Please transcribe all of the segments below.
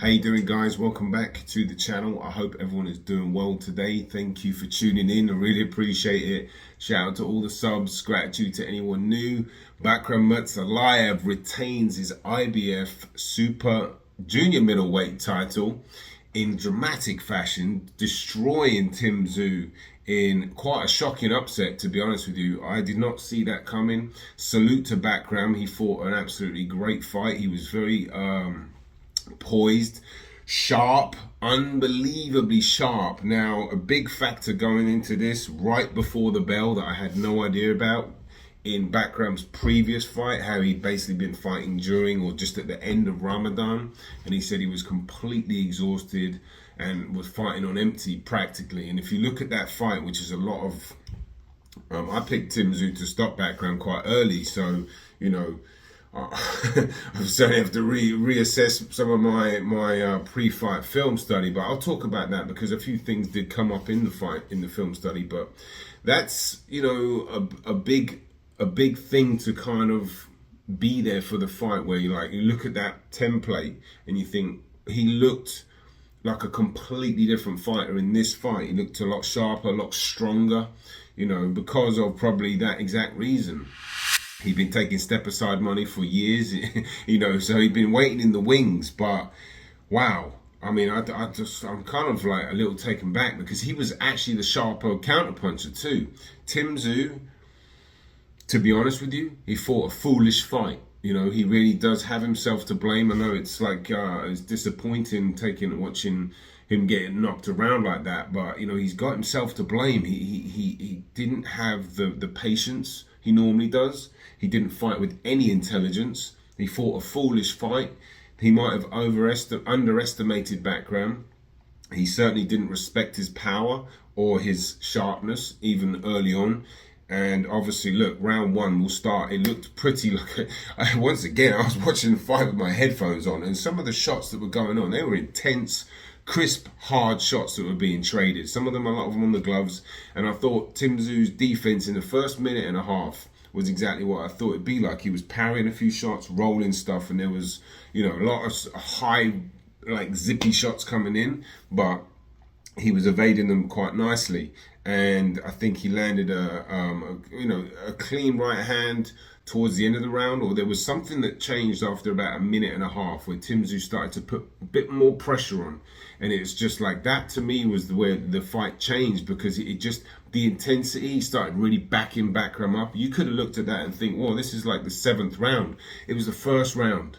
How you doing, guys? Welcome back to the channel. I hope everyone is doing well today. Thank you for tuning in. I really appreciate it. Shout out to all the subs. Gratitude to anyone new. Bakhram Murtazaliev retains his IBF Super Junior Middleweight title in dramatic fashion, destroying Tszyu in quite a shocking upset, to be honest with you. I did not see that coming. Salute to Bakhram. He fought an absolutely great fight. He was very poised, sharp, unbelievably sharp. Now, a big factor going into this right before the bell that I had no idea about in Bakhram's previous fight, how he'd basically been fighting during or just at the end of Ramadan, and he said he was completely exhausted and was fighting on empty practically. And if you look at that fight, which is a lot of I picked Tszyu to stop Bakhram quite early, so you know I certainly have to reassess some of my pre-fight film study, but I'll talk about that because a few things did come up in the fight in the film study. But that's, you know, a big thing to kind of be there for the fight, where you look at that template and you think he looked like a completely different fighter in this fight. He looked a lot sharper, a lot stronger, you know, because of probably that exact reason. He'd been taking step-aside money for years, you know, so he'd been waiting in the wings. But wow, I mean, I'm kind of like a little taken back because he was actually the sharper counterpuncher too. Tszyu, to be honest with you, he fought a foolish fight. You know, he really does have himself to blame. I know it's like it's disappointing watching him getting knocked around like that, but you know, he's got himself to blame. He didn't have the patience he normally does. He didn't fight with any intelligence. He fought a foolish fight. He might have underestimated Bakhram. He certainly didn't respect his power or his sharpness, even early on. And obviously, look, round one will start. It looked pretty like, once again, I was watching the fight with my headphones on, and some of the shots that were going on, they were intense, crisp, hard shots that were being traded. Some of them, a lot of them on the gloves. And I thought Tszyu's defense in the first minute and a half was exactly what I thought it'd be like. He was parrying a few shots, rolling stuff, and there was, you know, a lot of high, like zippy shots coming in, but he was evading them quite nicely. And I think he landed a clean right hand towards the end of the round, or there was something that changed after about a minute and a half where Tszyu started to put a bit more pressure on. And it's just like that, to me, was where the fight changed, because it just, the intensity started really backing Bakhram up. You could have looked at that and think, well, this is like the 7th round. It was the first round.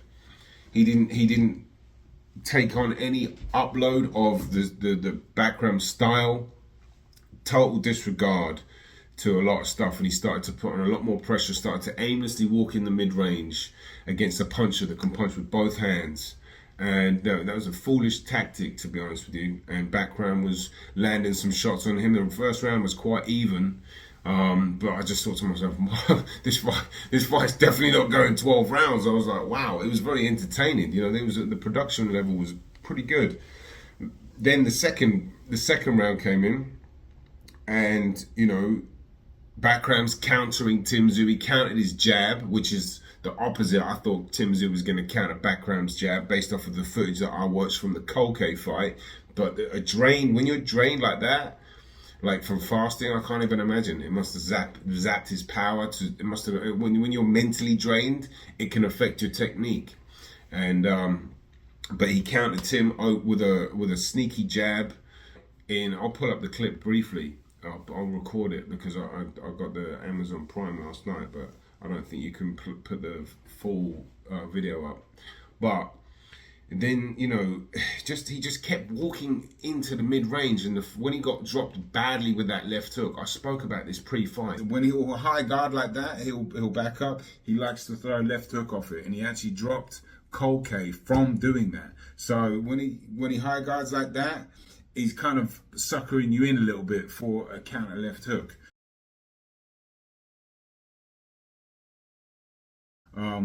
He didn't take on any upload of the Bakhram style. Total disregard to a lot of stuff, and he started to put on a lot more pressure, started to aimlessly walk in the mid-range against a puncher that can punch with both hands. And that was a foolish tactic, to be honest with you. And Bakhram was landing some shots on him. The first round was quite even, but I just thought to myself, this fight's definitely not going 12 rounds. I was like, wow, it was very entertaining. You know, the production level was pretty good. Then the second round came in, and you know, Bakhram's countering Tszyu. He countered his jab, which is the opposite. I thought Tszyu was going to counter Bakhram's jab based off of the footage that I watched from the Kolke fight. But when you're drained like that, like from fasting, I can't even imagine. It must have zapped his power. It must have, when you're mentally drained, it can affect your technique. And but he countered Tim with a sneaky jab. I'll pull up the clip briefly. I'll record it because I got the Amazon Prime last night, but I don't think you can put the full video up. But then, you know, he just kept walking into the mid-range, and when he got dropped badly with that left hook, I spoke about this pre-fight. When he'll high guard like that, he'll back up. He likes to throw a left hook off it, and he actually dropped Kolke from doing that. So when he high guards like that, he's kind of suckering you in a little bit for a counter left hook.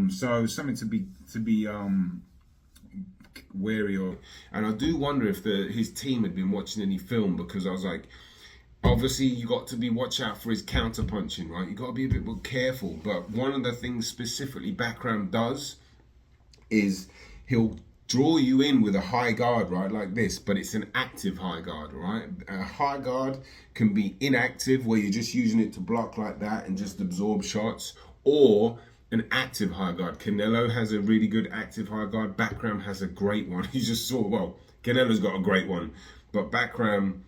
So something to be wary of. And I do wonder if his team had been watching any film, because I was like, obviously you got to watch out for his counter punching, right? You got to be a bit more careful. But one of the things specifically Bakhram does is he'll draw you in with a high guard, right, like this, but it's an active high guard, right? A high guard can be inactive, where you're just using it to block like that and just absorb shots, or an active high guard. Canelo has a really good active high guard. Bakhram has a great one. You just saw, well, Canelo's got a great one, but Bakhram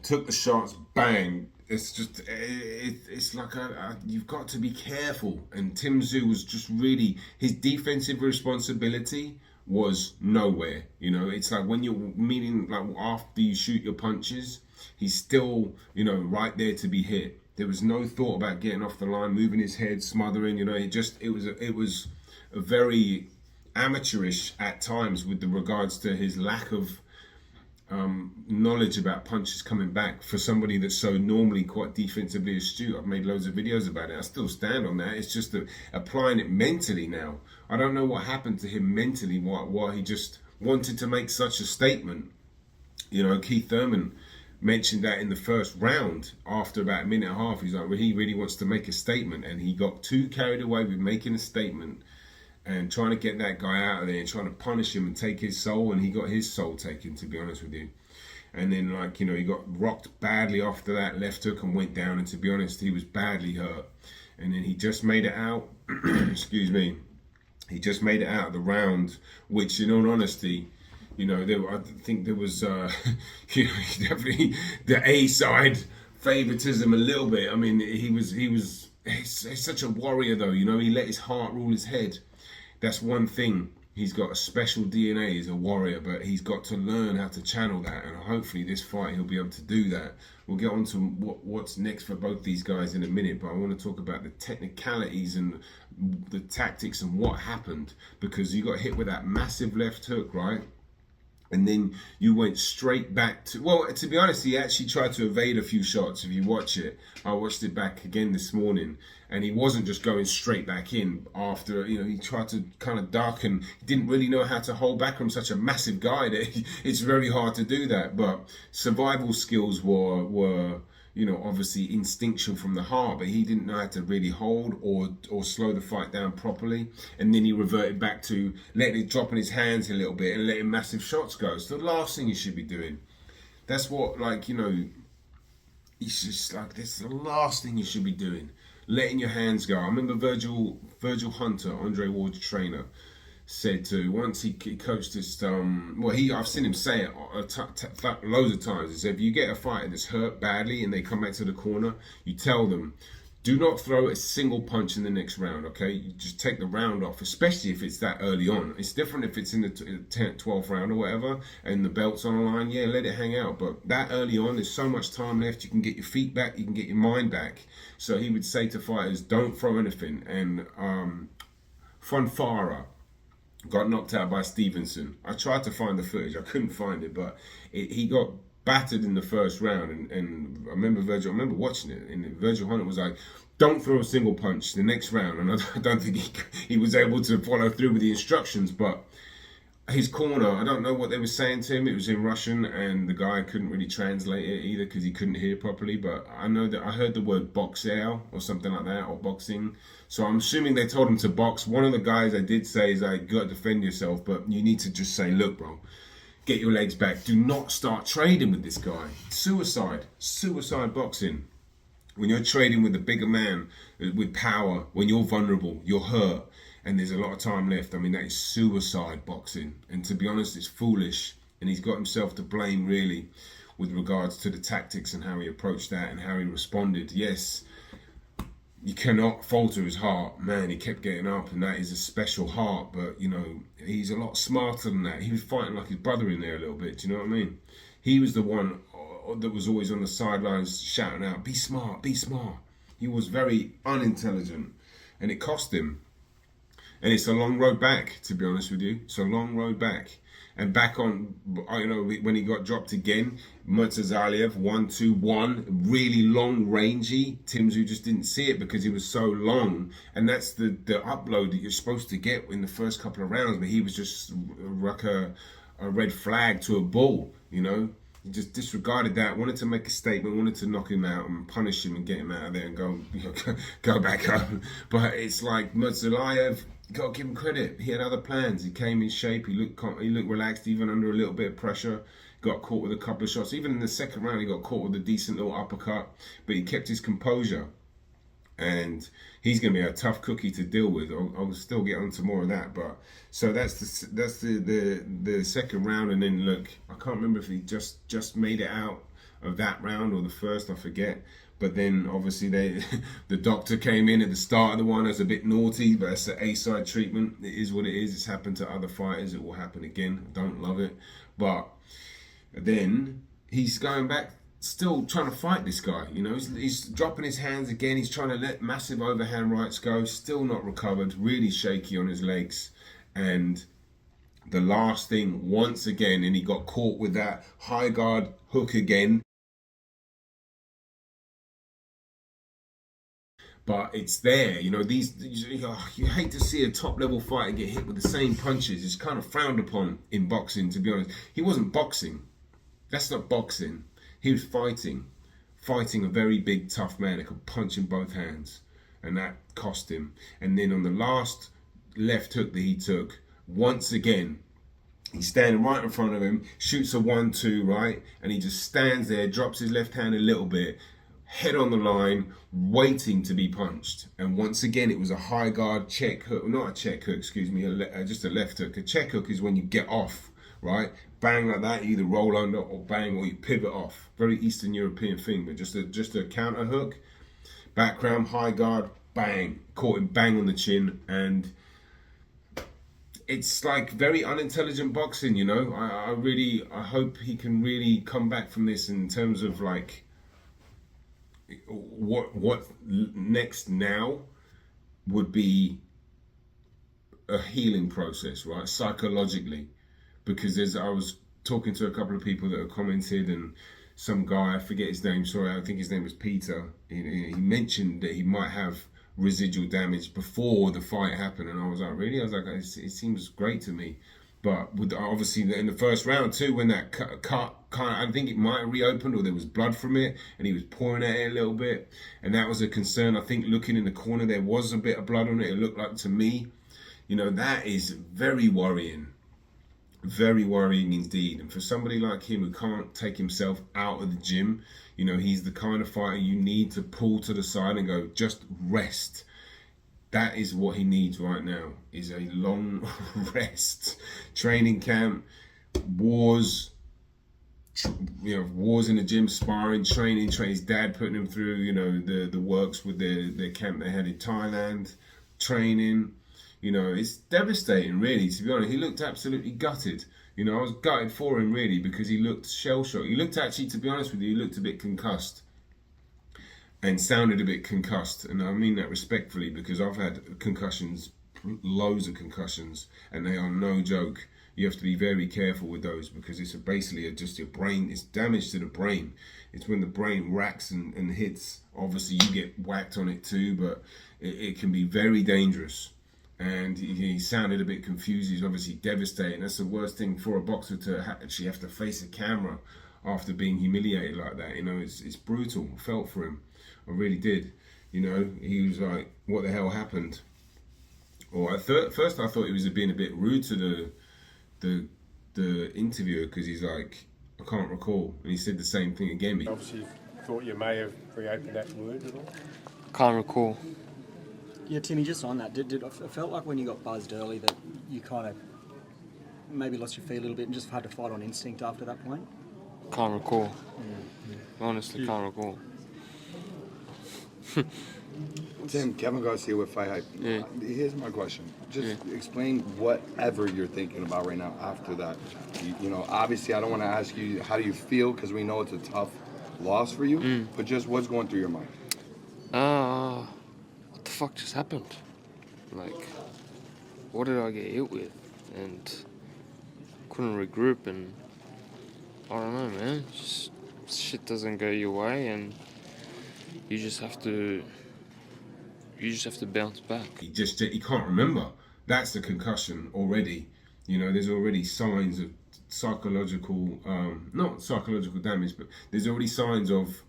took the shots, bang. It's just, it's like you've got to be careful. And Tszyu was just really, his defensive responsibility was nowhere. You know, it's like when you're meeting, like after you shoot your punches, he's still, you know, right there to be hit. There was no thought about getting off the line, moving his head, smothering. You know, it was a very amateurish at times with the regards to his lack of knowledge about punches coming back for somebody that's so normally quite defensively astute. I've made loads of videos about it. I still stand on that. It's just that applying it mentally now. I don't know what happened to him mentally, why he just wanted to make such a statement. You know, Keith Thurman mentioned that in the first round after about a minute and a half. He's like, well, he really wants to make a statement, and he got too carried away with making a statement and trying to get that guy out of there and trying to punish him and take his soul, and he got his soul taken, to be honest with you. And then, like, you know, he got rocked badly after that left hook and went down, and to be honest, he was badly hurt. And then he just made it out, excuse me, he just made it out of the round, which, in all honesty, you know, I think there was, you know, definitely the A side favoritism a little bit. I mean, he's such a warrior, though, you know, he let his heart rule his head. That's one thing. He's got a special DNA. He's a warrior, but he's got to learn how to channel that. And hopefully this fight, he'll be able to do that. We'll get on to what's next for both these guys in a minute, but I want to talk about the technicalities and the tactics and what happened, because you got hit with that massive left hook, right? And then you went straight back to, well, to be honest, he actually tried to evade a few shots. If you watch it, I watched it back again this morning, and he wasn't just going straight back in after, you know, he tried to kind of duck, and he didn't really know how to hold back from such a massive guy that it's very hard to do that. But survival skills were you know, obviously instinctual from the heart, but he didn't know how to really hold or slow the fight down properly. And then he reverted back to letting it drop in his hands a little bit and letting massive shots go. It's the last thing you should be doing. That's what, like, you know, it's just like, this is the last thing you should be doing. Letting your hands go. I remember Virgil Hunter, Andre Ward's trainer, said to, once he coached this, I've seen him say it loads of times. He said, if you get a fighter that's hurt badly and they come back to the corner, you tell them, do not throw a single punch in the next round, okay? You just take the round off, especially if it's that early on. It's different if it's in the 10th, 12th round or whatever, and the belt's on the line. Yeah, let it hang out. But that early on, there's so much time left. You can get your feet back. You can get your mind back. So he would say to fighters, don't throw anything. And Fonfara got knocked out by Stevenson. I tried to find the footage. I couldn't find it, but he got battered in the first round. And I remember watching it, and Virgil Hunter was like, don't throw a single punch the next round. And I don't think he was able to follow through with the instructions, but his corner, I don't know what they were saying to him. It was in Russian, and the guy couldn't really translate it either because he couldn't hear properly. But I know that I heard the word boxeo or something like that, or boxing. So I'm assuming they told him to box. One of the guys I did say is, like, you got to defend yourself, but you need to just say, look, bro, get your legs back. Do not start trading with this guy. Suicide boxing. When you're trading with a bigger man with power, when you're vulnerable, you're hurt, and there's a lot of time left. I mean, that is suicide boxing. And to be honest, it's foolish. And he's got himself to blame, really, with regards to the tactics and how he approached that and how he responded. Yes, you cannot falter his heart. Man, he kept getting up, and that is a special heart. But, you know, he's a lot smarter than that. He was fighting like his brother in there a little bit. Do you know what I mean? He was the one that was always on the sidelines shouting out, be smart, be smart. He was very unintelligent, and it cost him. And it's a long road back, to be honest with you. It's a long road back. And back on, you know, when he got dropped again, Murtazaliev, 1-2-1, really long, rangy. Tszyu just didn't see it because he was so long. And that's the upload that you're supposed to get in the first couple of rounds. But he was just like a red flag to a bull, you know. He just disregarded that, wanted to make a statement, wanted to knock him out and punish him and get him out of there and go back up. But it's like Murtazaliev, You got to give him credit. He had other plans. He came in shape. He looked relaxed, even under a little bit of pressure. Got caught with a couple of shots. Even in the second round, he got caught with a decent little uppercut, but he kept his composure. And he's going to be a tough cookie to deal with. I'll still get onto more of that, but so that's the second round. And then look, I can't remember if he just made it out of that round or the first, I forget. But then obviously the doctor came in at the start of the one as a bit naughty, but it's an A-side treatment. It is what it is. It's happened to other fighters. It will happen again. I don't love it, but then he's going back, still trying to fight this guy. You know, he's dropping his hands again. He's trying to let massive overhand rights go. Still not recovered. Really shaky on his legs. And the last thing, once again, and he got caught with that high guard hook again. But it's there, you know, you hate to see a top level fighter get hit with the same punches. It's kind of frowned upon in boxing, to be honest. He wasn't boxing. That's not boxing. He was fighting a very big, tough man that could punch in both hands. And that cost him. And then on the last left hook that he took, once again, he's standing right in front of him, shoots a 1-2, right? And he just stands there, drops his left hand a little bit, head on the line, waiting to be punched. And once again, it was a high guard check hook, not a check hook, excuse me, just a left hook. A check hook is when you get off, right? Bang like that, either roll under or bang, or you pivot off. Very Eastern European thing, but just a counter hook, background, high guard, bang, caught him bang on the chin. And it's like very unintelligent boxing, you know. I hope he can really come back from this in terms of like, what next now would be a healing process, right, psychologically, because I was talking to a couple of people that have commented, and some guy, I forget his name, sorry, I think his name was Peter, he mentioned that he might have residual damage before the fight happened, and I was like, really? I was like, it seems great to me. But with obviously in the first round too, when that cut I think it might have reopened, or there was blood from it, and he was pouring at it a little bit, and that was a concern. I think looking in the corner, there was a bit of blood on it. It looked like to me, you know, that is very worrying indeed. And for somebody like him who can't take himself out of the gym, you know, he's the kind of fighter you need to pull to the side and go, just rest. That is what he needs right now, is a long rest. Training camp, wars, you know, wars in the gym, sparring, training. His dad putting him through, you know, the works with the camp they had in Thailand, training. You know, it's devastating, really, to be honest. He looked absolutely gutted. You know, I was gutted for him, really, because he looked shell-shocked. He looked actually, to be honest with you, he looked a bit concussed. And sounded a bit concussed, and I mean that respectfully, because I've had concussions, loads of concussions, and they are no joke. You have to be very careful with those, because it's basically just your brain, it's damage to the brain. It's when the brain racks and hits. Obviously you get whacked on it too, but it can be very dangerous. And he sounded a bit confused. He's obviously devastated. That's the worst thing for a boxer, to actually have to face a camera after being humiliated like that. You know, it's brutal. I felt for him. I really did. You know, he was like, what the hell happened? Or at first I thought he was being a bit rude to the interviewer, because he's like, I can't recall. And he said the same thing again. Obviously thought you may have reopened that wound at all? Can't recall. Yeah, Timmy, just on that, it felt like when you got buzzed early that you kind of maybe lost your feet a little bit and just had to fight on instinct after that point? Can't recall. Honestly, can't recall. Tim, Kevin Garcia with Fight Hype. Yeah. Here's my question. Just explain whatever you're thinking about right now after that. You know, obviously I don't want to ask you how do you feel, because we know it's a tough loss for you, but just what's going through your mind? What the fuck just happened? Like, what did I get hit with? And couldn't regroup, and I don't know, man. Just shit doesn't go your way, and you just have to bounce back. He can't remember. That's the concussion already. You know, there's already signs of psychological, not psychological damage, but there's already signs of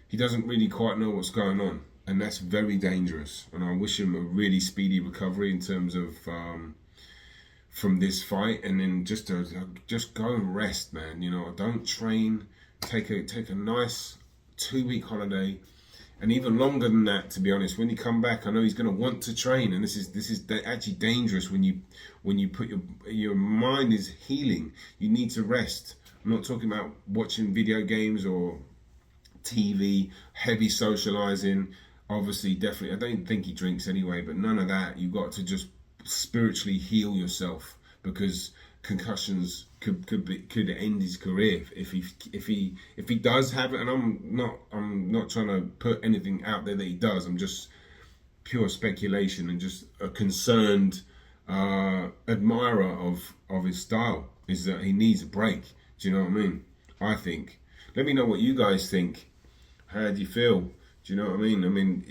he doesn't really quite know what's going on. and that's very dangerous. And I wish him a really speedy recovery in terms of from this fight, and then just go and rest, man. You know, don't train. Take a nice 2-week holiday, and even longer than that, to be honest. When you come back, I know he's going to want to train, and this is actually dangerous when you put your mind is healing. You need to rest. I'm not talking about watching video games or TV, heavy socializing. Obviously, definitely, I don't think he drinks anyway, but none of that. You've got to just spiritually heal yourself, because concussions could end his career if he does have it. And I'm not trying to put anything out there that he does. I'm just pure speculation and just a concerned admirer of his style. Is that he needs a break? Do you know what I mean? I think. Let me know what you guys think. How do you feel? Do you know what I mean? I mean,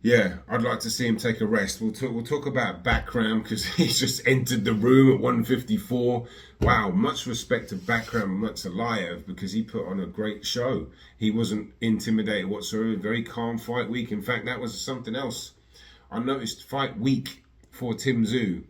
yeah, I'd like to see him take a rest. We'll talk about Bakhram, because he's just entered the room at 154. Wow, much respect to Bakhram Murtazaliev, because he put on a great show. He wasn't intimidated whatsoever. Very calm fight week. In fact, that was something else I noticed. Fight week for Tszyu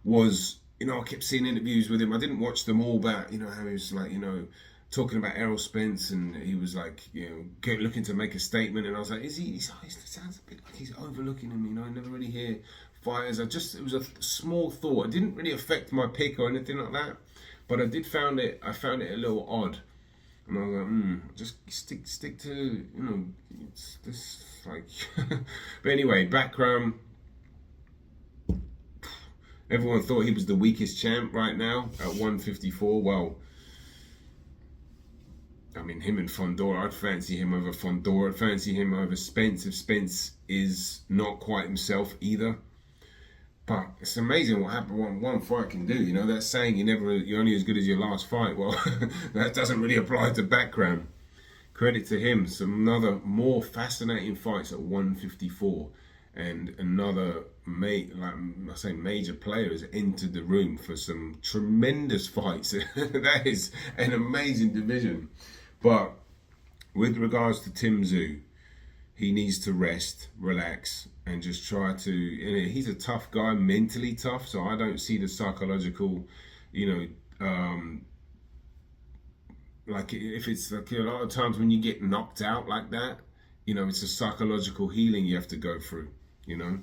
was, you know, I kept seeing interviews with him. I didn't watch them all, but you know how he was like, you know, talking about Errol Spence, and he was like, you know, looking to make a statement, and I was like, he sounds a bit like he's overlooking him, you know. I never really hear fighters. It was a small thought. It didn't really affect my pick or anything like that, but I found it a little odd, and I was like, just stick to, you know, it's this like. But anyway, Bakhram. Everyone thought he was the weakest champ right now at 154. Well, I mean, him and Fondor, I'd fancy him over Fondor. I'd fancy him over Spence if Spence is not quite himself either. But it's amazing what happened. One fight can do. You know, that saying, you're only as good as your last fight. Well, that doesn't really apply to Bakhram. Credit to him. Some other more fascinating fights at 154. And another, major player has entered the room for some tremendous fights. That is an amazing division. But with regards to Tszyu, he needs to rest, relax, and just try to, you know, he's a tough guy, mentally tough, so I don't see the psychological, you know, like if it's like a lot of times when you get knocked out like that, you know, it's a psychological healing you have to go through, you know.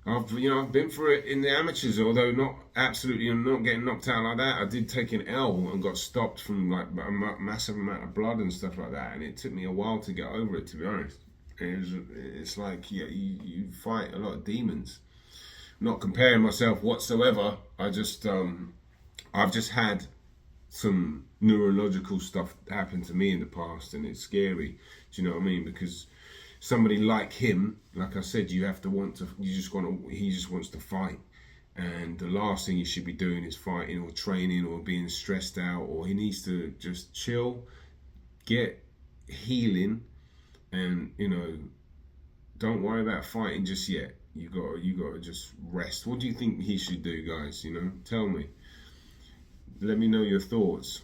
I've been through it in the amateurs, although not getting knocked out like that. I did take an L and got stopped from like a massive amount of blood and stuff like that, and it took me a while to get over it, to be honest. It's like, yeah, you fight a lot of demons. I'm not comparing myself whatsoever. I've just had some neurological stuff happen to me in the past, and it's scary. Do you know what I mean? Because somebody like him, like I said, he just wants to fight. And the last thing he should be doing is fighting or training or being stressed out, or he needs to just chill, get healing, and, you know, don't worry about fighting just yet. You got to just rest. What do you think he should do, guys? You know, tell me. Let me know your thoughts.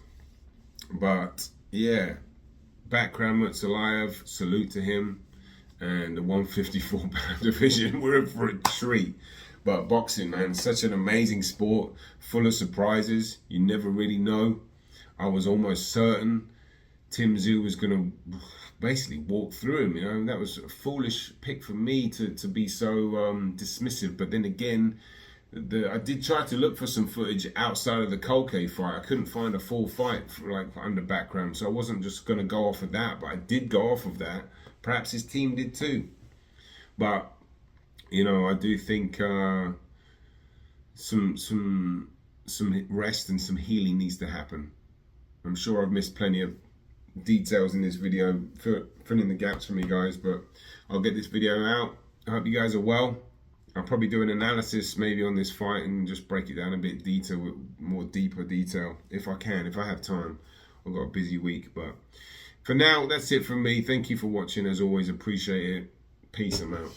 But yeah, Bakhram Murtazaliev, salute to him. And the 154 pound division, we're in for a treat. But boxing, man, such an amazing sport, full of surprises. You never really know. I was almost certain Tszyu was going to basically walk through him, you know. That was a foolish pick for me to be so dismissive. But then again, I did try to look for some footage outside of the Kolke fight. I couldn't find a full fight under Bakhram, so I wasn't just going to go off of that. But I did go off of that. Perhaps his team did too. But, you know, I do think some rest and some healing needs to happen. I'm sure I've missed plenty of details in this video, filling the gaps for me, guys, but I'll get this video out. I hope you guys are well. I'll probably do an analysis maybe on this fight and just break it down a bit with more deeper detail if I can, if I have time. I've got a busy week, but for now, that's it from me. Thank you for watching. As always, appreciate it. Peace, I'm out.